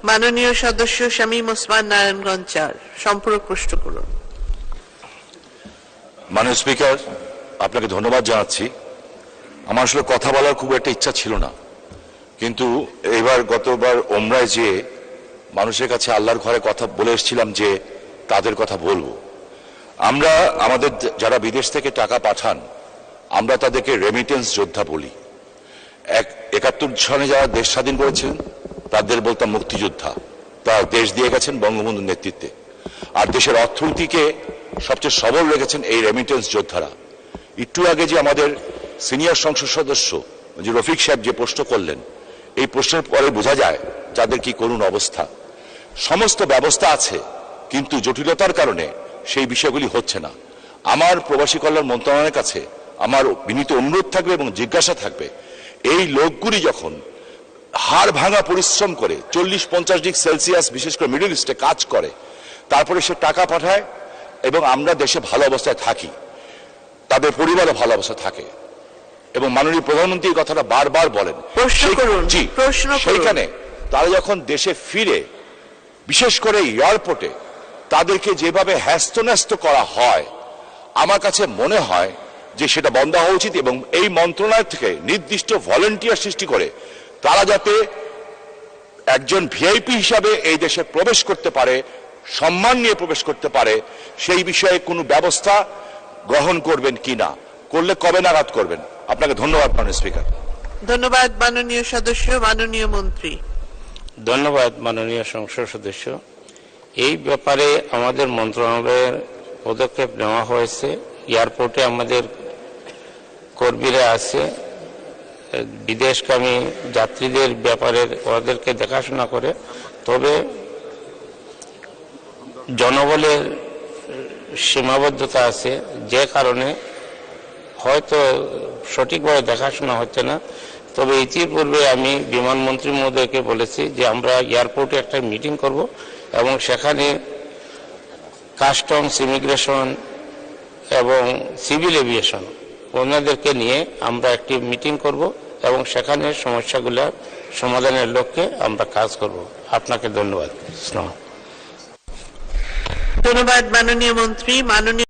মাননীয় সদস্য শামীম ওসমান নারায়ণগঞ্জ ৪ সম্পূরক প্রশ্ন করুন। মাননীয় স্পিকার, আপনাকে ধন্যবাদ জানাচ্ছি। আমার আসলে কথা বলার খুব একটা ইচ্ছা ছিল না, কিন্তু গতবার ওমরায় যে মানুষের কাছে আল্লাহর ঘরে কথা বলে এসেছিলাম যে তাদের কথা বলবো। আমরা আমাদের যারা বিদেশ থেকে টাকা পাঠান আমরা তাদেরকে রেমিটেন্স যোদ্ধা বলি। ৭১ সনে যারা দেশ স্বাধীন করেছেন তাদের বলতাম মুক্তিযোদ্ধা। তারা দেশ দিয়ে গেছেন বঙ্গবন্ধুর নেতৃত্বে, আর দেশের অর্থনীতিকে সবচেয়ে সবল রেখেছেন এই রেমিটেন্স যোদ্ধারা। একটু আগে যে আমাদের সিনিয়র সংসদ সদস্য যে রফিক সাহেব যে প্রশ্ন করলেন, এই প্রশ্নের পরে বোঝা যায় যাদের কি করুণ অবস্থা। সমস্ত ব্যবস্থা আছে, কিন্তু জটিলতার কারণে সেই বিষয়গুলি হচ্ছে না। আমার প্রবাসী কল্যাণ মন্ত্রণালয়ের কাছে আমার বিনীত অনুরোধ থাকবে এবং জিজ্ঞাসা থাকবে, এই লোকগুলি যখন হাড় ভাঙা পরিশ্রম করে ৪০-৫০ ডিগ্রি সেলসিয়াস বিশেষ করে মিডল ইস্টে কাজ করে, তারপরে সে টাকা পাঠায় এবং আমরা দেশে ভালো অবস্থায় থাকি, তাদের পরিবারও ভালো অবস্থায় থাকে, এবং মাননীয় প্রধানমন্ত্রী এই কথাটা বারবার বলেন। সেইখানে তারা যখন দেশে ফিরে, বিশেষ করে এয়ারপোর্টে তাদেরকে যেভাবে হ্যাস্তন্যস্ত করা হয়, আমার কাছে মনে হয় যে সেটা বন্ধ হওয়া উচিত, এবং এই মন্ত্রণালয় থেকে নির্দিষ্ট ভলেন্টিয়ার সৃষ্টি করে তারা যাতে একজন ভিআইপি হিসাবে এই দেশে প্রবেশ করতে পারে, সম্মান নিয়ে প্রবেশ করতে পারে, সেই বিষয়ে কোনো ব্যবস্থা গ্রহণ করবেন কিনা, করলে কবে নাগাদ করবেন? আপনাকে ধন্যবাদ মাননীয় স্পিকার। ধন্যবাদ মাননীয় সদস্য। মাননীয় মন্ত্রী। ধন্যবাদ মাননীয় সংসদ সদস্য। এই ব্যাপারে আমাদের মন্ত্রণালয়ের পদক্ষেপ নেওয়া হয়েছে। এয়ারপোর্টে আমাদের কর্মীরা আছে, বিদেশগামী যাত্রীদের ব্যাপারে ওদেরকে দেখাশোনা করে। তবে জনবলের সীমাবদ্ধতা আছে, যে কারণে হয়তো সঠিকভাবে দেখাশোনা হচ্ছে না। তবে ইতিপূর্বে আমি বিমানমন্ত্রী মহোদয়কে বলেছি যে আমরা এয়ারপোর্টে একটা মিটিং করব এবং সেখানে কাস্টমস, ইমিগ্রেশন এবং সিভিল এভিয়েশন ওনাদেরকে নিয়ে আমরা একটি মিটিং করব এবং সেখানে সমস্যাগুলো সমাধানের লক্ষ্যে আমরা কাজ করব। আপনাকে ধন্যবাদ। ধন্যবাদ মাননীয় মন্ত্রী। মাননীয়